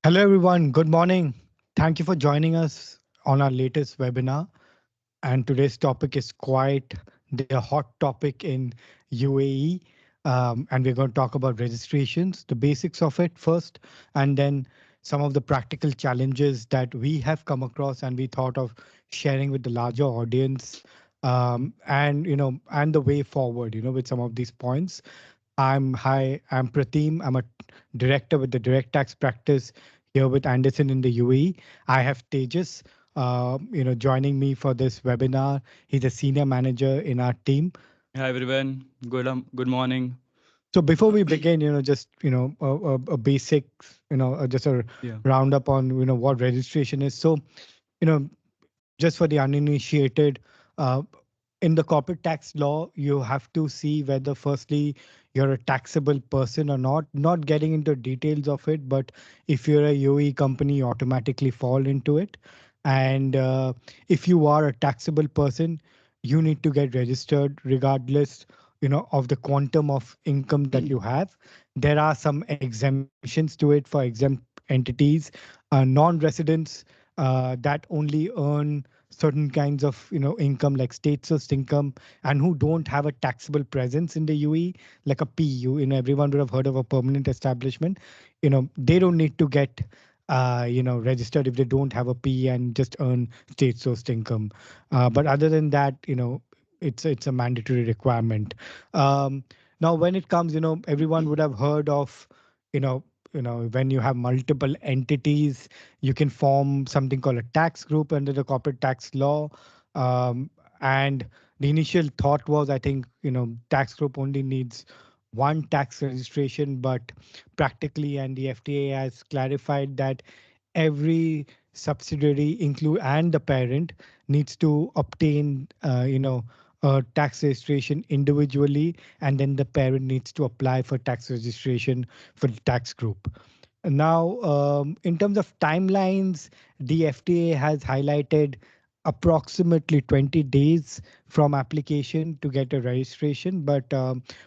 Hello, everyone. Good morning. Thank you for joining us on our latest webinar. And today's topic is quite the hot topic in UAE. And we're going to talk about registrations, the basics of it first, and then some of the practical challenges that we have come across and we thought of sharing with the larger audience. And the way forward, with some of these points. I'm Prateem. I'm a director with the direct tax practice here with Andersen in the UAE. I have Tejas, joining me for this webinar. He's a senior manager in our team. Hi everyone. Good morning. So before we begin, just a basic, just a Yeah. roundup on what registration is. So you know, just for the uninitiated, uh, in the corporate tax law, you have to see whether, firstly, you're a taxable person or not. Not getting into details of it, but if you're a UAE company, you automatically fall into it. And if you are a taxable person, you need to get registered regardless, of the quantum of income that you have. There are some exemptions to it for exempt entities, non-residents that only earn certain kinds of income like state sourced income and who don't have a taxable presence in the UAE, like a PU. Everyone would have heard of a permanent establishment. They don't need to get registered if they don't have a P and just earn state sourced income. But other than that, it's a mandatory requirement. um, Now when it comes, everyone would have heard of you know when you have multiple entities, you can form something called a tax group under the corporate tax law. um, and the initial thought was, I think, tax group only needs one tax registration, but practically, and the FTA has clarified that every subsidiary include and the parent needs to obtain a tax registration individually, and then the parent needs to apply for tax registration for the tax group. Now, in terms of timelines, the FTA has highlighted approximately 20 days from application to get a registration, but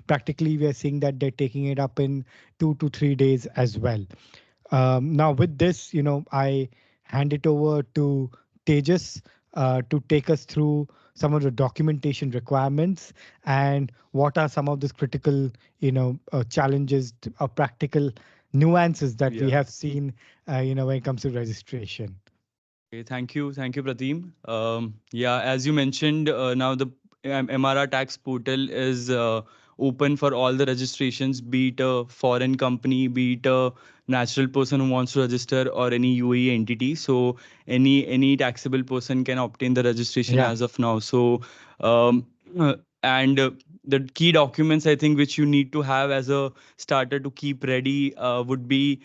practically we are seeing that they're taking it up in 2 to 3 days as well. Now, with this, I hand it over to Tejas to take us through some of the documentation requirements and what are some of these critical, challenges or practical nuances that we Yeah. have seen, when it comes to registration. Okay. Thank you, Prateem. Yeah, as you mentioned, now the MRR tax portal is open for all the registrations, be it a foreign company, be it a natural person who wants to register, or any UAE entity. So any taxable person can obtain the registration Yeah. as of now. So and the key documents I think which you need to have as a starter to keep ready would be,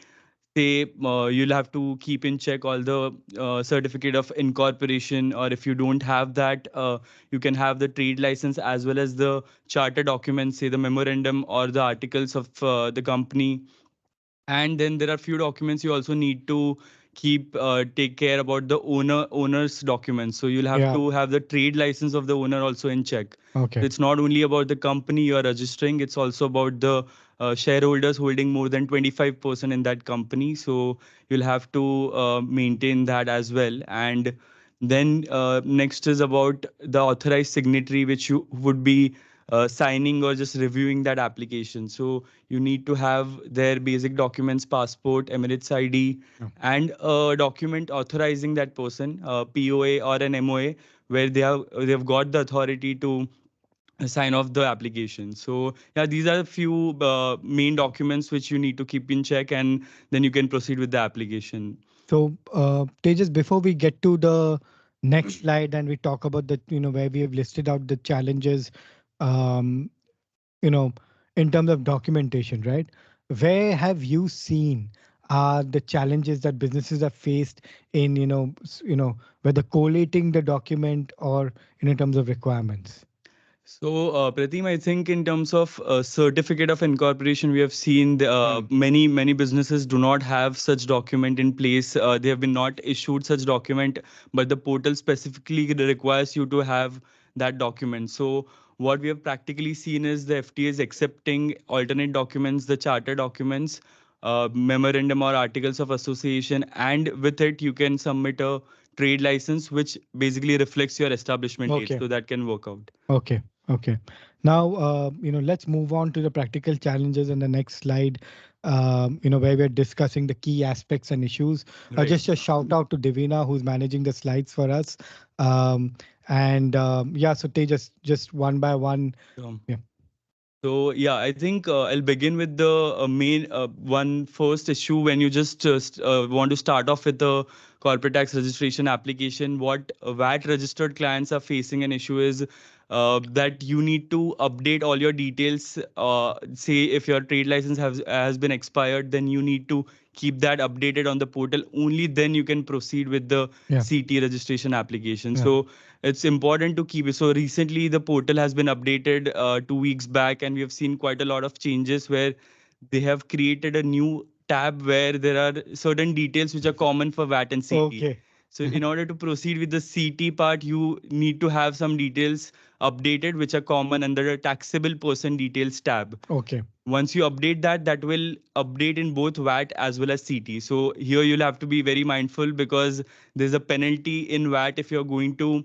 say, you'll have to keep in check all the certificate of incorporation, or if you don't have that, you can have the trade license as well as the charter documents, say the memorandum or the articles of the company. And then there are few documents you also need to keep take care about the owner's documents. So you'll have Yeah. to have the trade license of the owner also in check. So Okay. it's not only about the company you are registering, it's also about the shareholders holding more than 25% in that company. So you'll have to maintain that as well. And then next is about the authorized signatory, which you would be signing or just reviewing that application. So you need to have their basic documents, passport, Emirates ID, Yeah. and a document authorizing that person, POA or an MOA, where they have got the authority to sign off the application. So yeah, these are a few main documents which you need to keep in check, and then you can proceed with the application. So, Tejas, before we get to the next slide and we talk about the, where we have listed out the challenges, um, you know, in terms of documentation, right? Where have you seen the challenges that businesses have faced in, whether collating the document or in terms of requirements? So, Prateem, I think in terms of certificate of incorporation, we have seen Mm. many businesses do not have such document in place. They have been not issued such document, but the portal specifically requires you to have that document. So, what we have practically seen is the FTA is accepting alternate documents, the charter documents, memorandum or articles of association, and with it you can submit a trade license which basically reflects your establishment date, Okay. so that can work out. Okay. Okay. Now, let's move on to the practical challenges in the next slide. Where we're discussing the key aspects and issues. Right. Just a shout out to Divina who's managing the slides for us. And yeah, so they just one by one. Um, Yeah. So yeah, I think I'll begin with the main one first issue. When you just want to start off with the corporate tax registration application, what VAT registered clients are facing an issue is that you need to update all your details. Say if your trade license has been expired, then you need to keep that updated on the portal. Only then you can proceed with the Yeah. CT registration application. Yeah. So it's important to keep it. So recently the portal has been updated 2 weeks back, and we have seen quite a lot of changes where they have created a new tab where there are certain details which are common for VAT and CT. Okay. So in order to proceed with the CT part, you need to have some details updated which are common under the taxable person details tab. Okay. Once you update that, that will update in both VAT as well as CT. So here you'll have to be very mindful, because there's a penalty in VAT if you're going to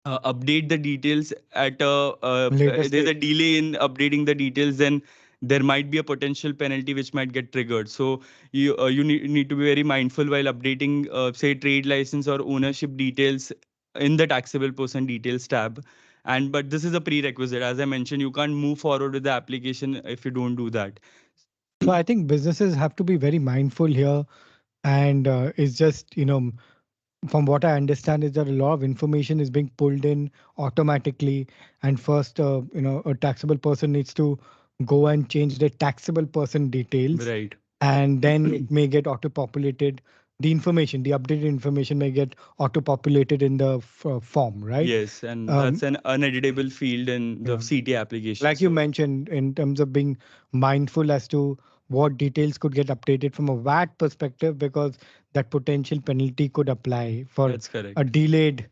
update the details at Later there's a stage. delay in updating the details, then there might be a potential penalty which might get triggered. So you need to be very mindful while updating say trade license or ownership details in the taxable person details tab. And but this is a prerequisite, as I mentioned. You can't move forward with the application if you don't do that. So I think businesses have to be very mindful here, and it's just from what I understand is that a lot of information is being pulled in automatically. And first, a taxable person needs to go and change the taxable person details, Right. and then it may get auto-populated. The information, the updated information may get auto-populated in the form, right? Yes, and that's Um, an uneditable field in the yeah. CT application. Like you So mentioned, in terms of being mindful as to what details could get updated from a VAT perspective, because that potential penalty could apply for that's a correct. delayed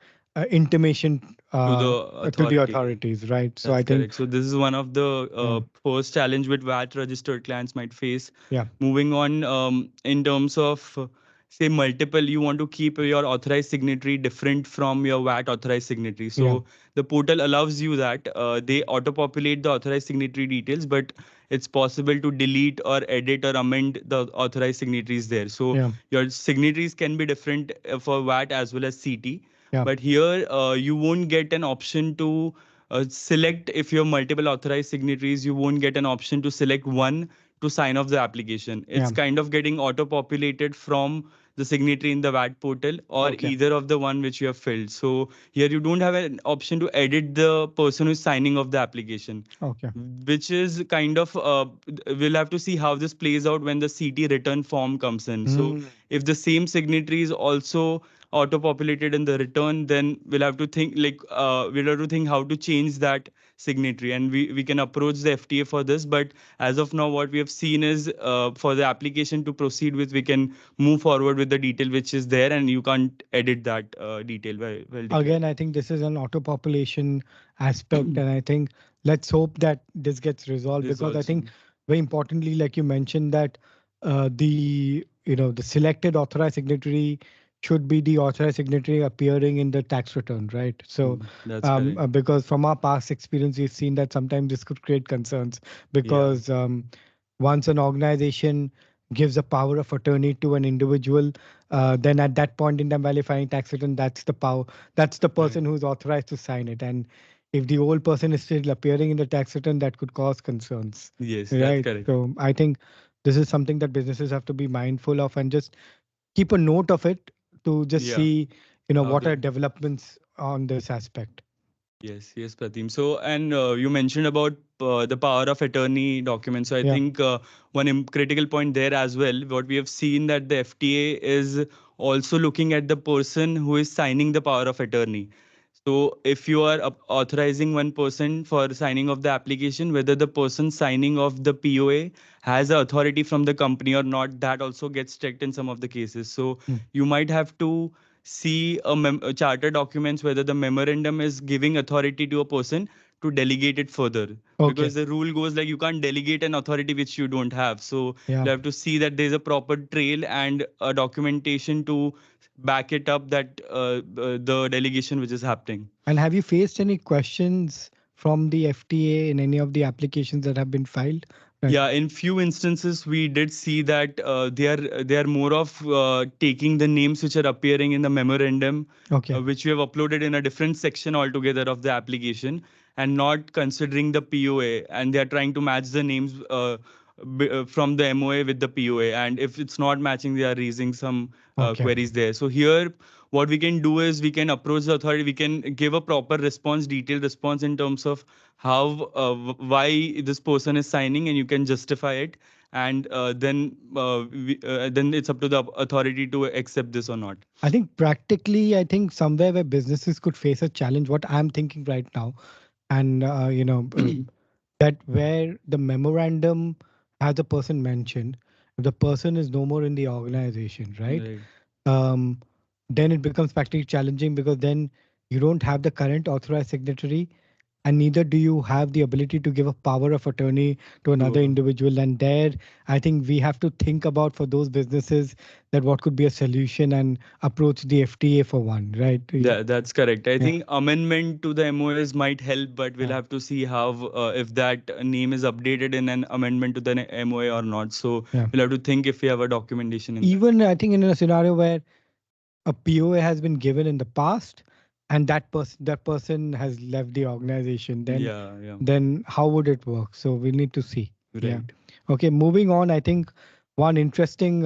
intimation To the to the authority. authorities, right? So I That's think, correct. So this is one of the yeah, first challenge with VAT registered clients might face. yeah, Moving on, in terms of say multiple, you want to keep your authorized signatory different from your VAT authorized signatory. yeah, So the portal allows you that they auto-populate the authorized signatory details, but it's possible to delete or edit or amend the authorized signatories there. So yeah, your signatories can be different for VAT as well as CT. yeah, But here you won't get an option to select. If you have multiple authorized signatories, you won't get an option to select one to sign off the application. It's yeah. kind of getting auto populated from the signatory in the VAT portal, or Okay, either of the one which you have filled. So here you don't have an option to edit the person who's signing off the application, okay. which is kind of we'll have to see how this plays out when the CT return form comes in. So Mm. if the same signatory is also auto populated in the return, then we'll have to think like we'll have to think how to change that signatory, and we can approach the FTA for this. But as of now, what we have seen is for the application to proceed with, we can move forward with the detail which is there, and you can't edit that detail while Again, declaring. I think this is an auto population aspect, and I think let's hope that this gets resolved, This because I think also. very importantly, like you mentioned, that the selected authorized signatory should be the authorized signatory appearing in the tax return, right? So, That's correct. because from our past experience, we've seen that sometimes this could create concerns, Yeah. because once an organization gives a power of attorney to an individual, then at that point in time, while filing tax return, that's the power, that's the Right. person who's authorized to sign it. And if the old person is still appearing in the tax return, that could cause concerns, Yes, that's right? correct. So I think this is something that businesses have to be mindful of, and just keep a note of it to just Yeah. see, How what the are developments on this aspect. Yes, yes, Prateem. So, and you mentioned about the power of attorney documents. So, I Yeah, think one critical point there as well. What we have seen that the FTA is also looking at the person who is signing the power of attorney. So, if you are authorizing one person for signing of the application, whether the person signing of the POA has the authority from the company or not, that also gets checked in some of the cases. So, mm, you might have to see a charter documents whether the memorandum is giving authority to a person to delegate it further, Okay. because the rule goes like you can't delegate an authority which you don't have. So Yeah. you have to see that there's a proper trail and a documentation to back it up that the delegation which is happening. And have you faced any questions from the FTA in any of the applications that have been filed? Right. Yeah, in few instances we did see that they are more of taking the names which are appearing in the memorandum, Okay. which we have uploaded in a different section altogether of the application, and not considering the POA, and they are trying to match the names from the MOA with the POA, and if it's not matching, they are raising some Okay. queries there. So here, what we can do is we can approach the authority, we can give a proper response, detailed response in terms of how why this person is signing, and you can justify it, and then it's up to the authority to accept this or not. I think practically, I think somewhere where businesses could face a challenge, what I'm thinking right now, and that where the memorandum has a person mentioned, if the person is no more in the organization, right? Right. Um, then it becomes practically challenging because then you don't have the current authorized signatory, and neither do you have the ability to give a power of attorney to another To individual. And there, I think we have to think about for those businesses that what could be a solution and approach the FTA for one, right? That's correct. I Yeah, think amendment to the MOAs might help, but we'll yeah, have to see how if that name is updated in an amendment to the MOA or not. So yeah. we'll have to think if we have a documentation in that. Even I think in a scenario where a POA has been given in the past and that person has left the organization, Yeah, yeah, then how would it work? So we need to see. Yeah. right. Okay, moving on. I think one interesting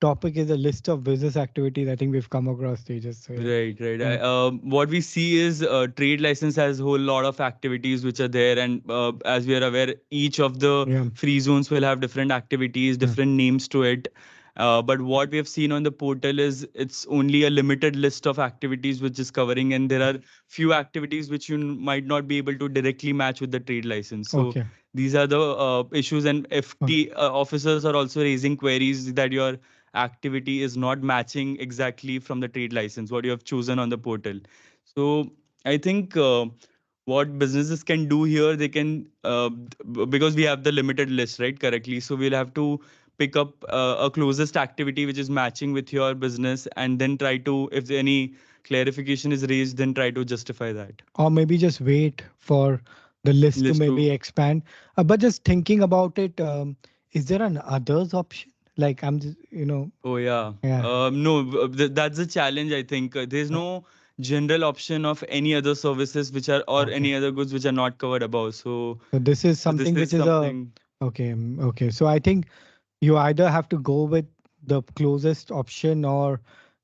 topic is a list of business activities. I think we've come across stages. So yeah. Right, right. Yeah. What we see is trade license has a whole lot of activities which are there, and as we are aware, each of the Yeah. free zones will have different activities, Yeah. different names to it. But what we have seen on the portal is it's only a limited list of activities which is covering, and there are few activities which you might not be able to directly match with the trade license. So Okay. these are the issues, and Okay. FT officers are also raising queries that your activity is not matching exactly from the trade license what you have chosen on the portal. So I think what businesses can do here, they can because we have the limited list, right, correctly, so we'll have to pick up a closest activity which is matching with your business, and then try to, if any clarification is raised, then try to justify that Or maybe just wait for the list to list maybe to. expand. But just thinking about it, is there an others option? Like I'm just, Oh yeah. yeah. No, that's the challenge. I think there's no general option of any other services which are, or Okay. any other goods which are not covered above. So, So this is so this something is which is a something. okay. Okay. So I think you either have to go with the closest option or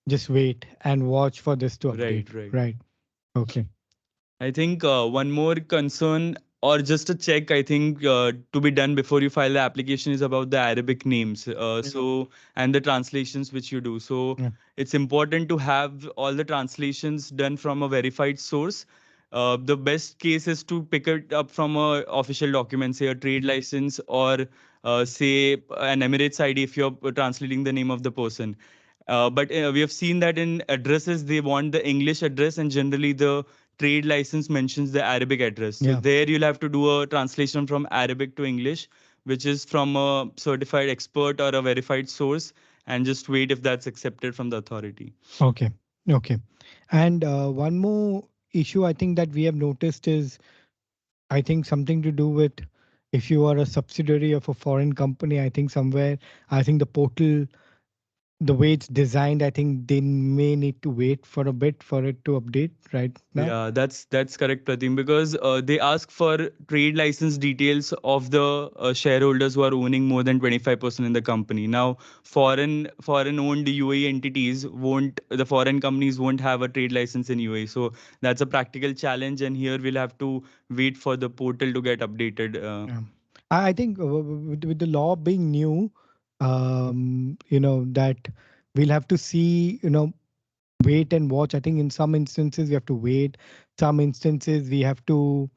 just wait and watch for this to update. Right, right. Right. Okay. I think one more concern or just a check, I think, to be done before you file the application is about the Arabic names. Yeah. And the translations which you do. So Yeah. it's important to have all the translations done from a verified source. The best case is to pick it up from a official document, say a trade license, or say an Emirates ID if you're translating the name of the person. But we have seen that in addresses, they want the English address, and generally the trade license mentions the Arabic address. So Yeah. there you'll have to do a translation from Arabic to English, which is from a certified expert or a verified source, and just wait if that's accepted from the authority. Okay. Okay. And one more issue I think that we have noticed is I think something to do with if you are a subsidiary of a foreign company, I think somewhere, I think the portal, the way it's designed, I think they may need to wait for a bit for it to update right now. Yeah, that's correct, Prateem, because they ask for trade license details of the shareholders who are owning more than 25% in the company. Now, foreign owned UAE entities won't, the foreign companies won't have a trade license in UAE. So that's a practical challenge, and here we'll have to wait for the portal to get updated. Yeah. I think with the law being new, that we'll have to see, wait and watch. I think in some instances we have to wait. Some instances we have to,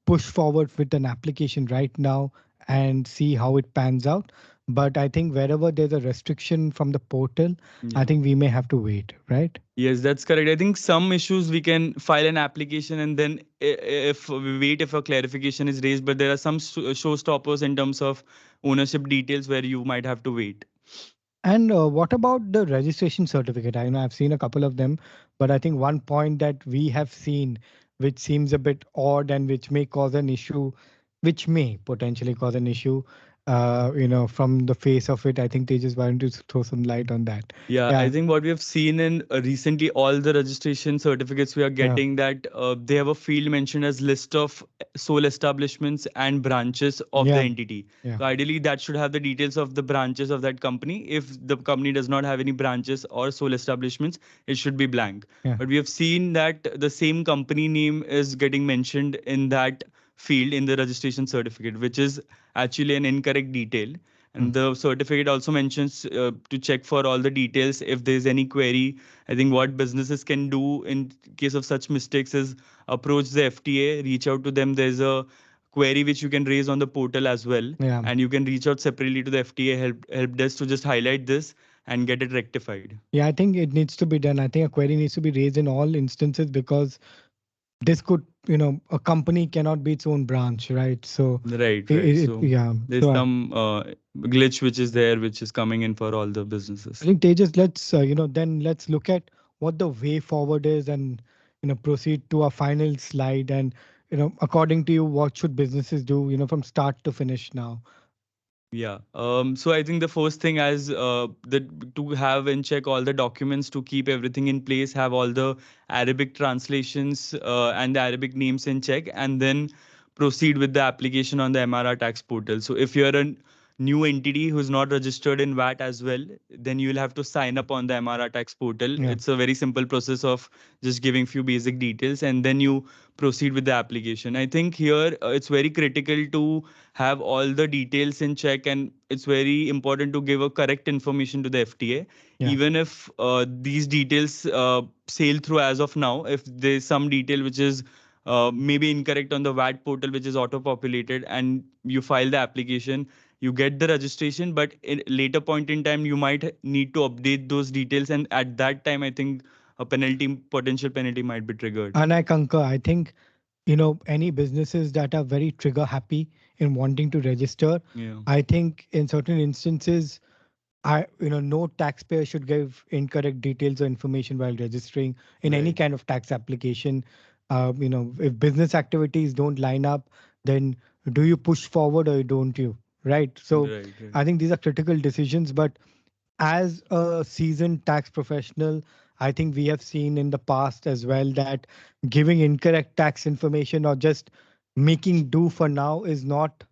push forward with an application right now and see how it pans out. but I think wherever there's a restriction from the portal, I Yeah. think we may have to wait, right? Yes, that's correct. I think some issues we can file an application and then if we wait if a clarification is raised, but there are some showstoppers in terms of ownership details where you might have to wait. And what about the registration certificate? I know I've seen a couple of them, but I think one point that we have seen, which seems a bit odd and which may cause an issue, which may potentially cause an issue, from the face of it, I think they just wanted to throw some light on that. Yeah, I Yeah, think what we have seen in recently all the registration certificates we are yeah, getting that they have a field mentioned as list of sole establishments and branches of the yeah, entity. yeah, So ideally that should have the details of the branches of that company. If the company does not have any branches or sole establishments, it should be blank. yeah, But we have seen that the same company name is getting mentioned in that field in the registration certificate, which is actually an incorrect detail. mm, And the certificate also mentions to check for all the details if there's any query. I think what businesses can do in case of such mistakes is approach the FTA, reach out to them. There's a query which you can raise on the portal as well, yeah. and you can reach out separately to the FTA help desk to just highlight this and get it rectified. Yeah, I think it needs to be done. I think a query needs to be raised in all instances because this could, a company cannot be its own branch, right? So, Right, right. So yeah. there's So some glitch which is there, which is coming in for all the I businesses. think Tejas, then let's look at what the way forward is and, proceed to our final slide. And, according to you, what should businesses do, from start to finish now? Yeah. So I think the first thing as the to have and check all the documents to keep everything in place, have all the Arabic translations and the Arabic names in check, and then proceed with the application on the MRR tax portal. So if you're a new entity who's not registered in VAT as well, then you'll have to sign up on the MRR tax portal. Yeah, It's a very simple process of just giving few basic details, and then you proceed with the application. I think here it's very critical to have all the details in check, and it's very important to give a correct information to the FTA. yeah, Even if these details sail through as of now, if there's some detail which is maybe incorrect on the VAT portal, which is auto populated, and you file the application, you get the registration, but in later point in time you might need to update those details, and at that time I think a potential penalty might be triggered. and I concur. I think, any businesses that are very trigger happy in wanting to register, Yeah. I think in certain instances, no taxpayer should give incorrect details or information while registering in any Right. kind of tax application. If business activities don't line up, then do you push forward or don't you? Right. So Right. Right. I think these are critical decisions, but as a seasoned tax professional, I think we have seen in the past as well that giving incorrect tax information or just making do for now is not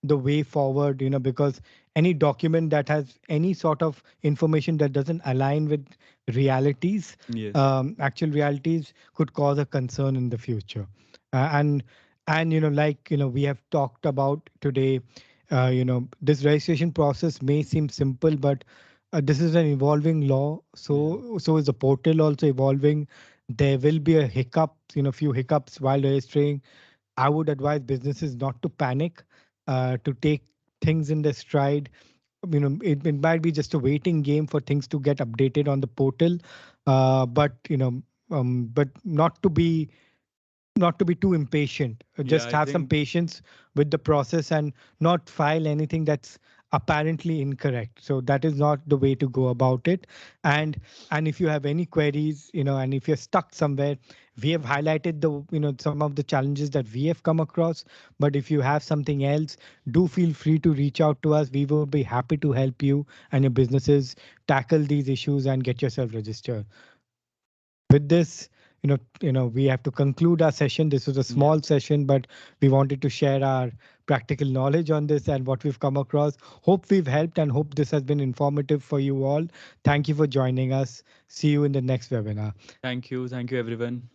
the way forward, because any document that has any sort of information that doesn't align with realities, Yes. actual realities, could cause a concern in the future. And like we have talked about today, this registration process may seem simple, but this is an evolving law, Yeah. so is the portal also evolving. There will be a hiccup, few hiccups while registering. I would advise businesses not to panic, to take things in their stride. It might be just a waiting game for things to get updated on the portal, but not to be too impatient. Yeah, Just I have some think. patience with the process and not file anything that's apparently incorrect. So that is not the way to go about it. And if you have any queries, and if you're stuck somewhere, we have highlighted some of the challenges that we have come across. But if you have something else, do feel free to reach out to us. We will be happy to help you and your businesses tackle these issues and get yourself registered. With this, we have to conclude our session. This was a Yeah. small session, but we wanted to share our practical knowledge on this and what we've come across. Hope we've helped and hope this has been informative for you all. Thank you for joining us. See you in the next webinar. Thank you. Thank you, everyone.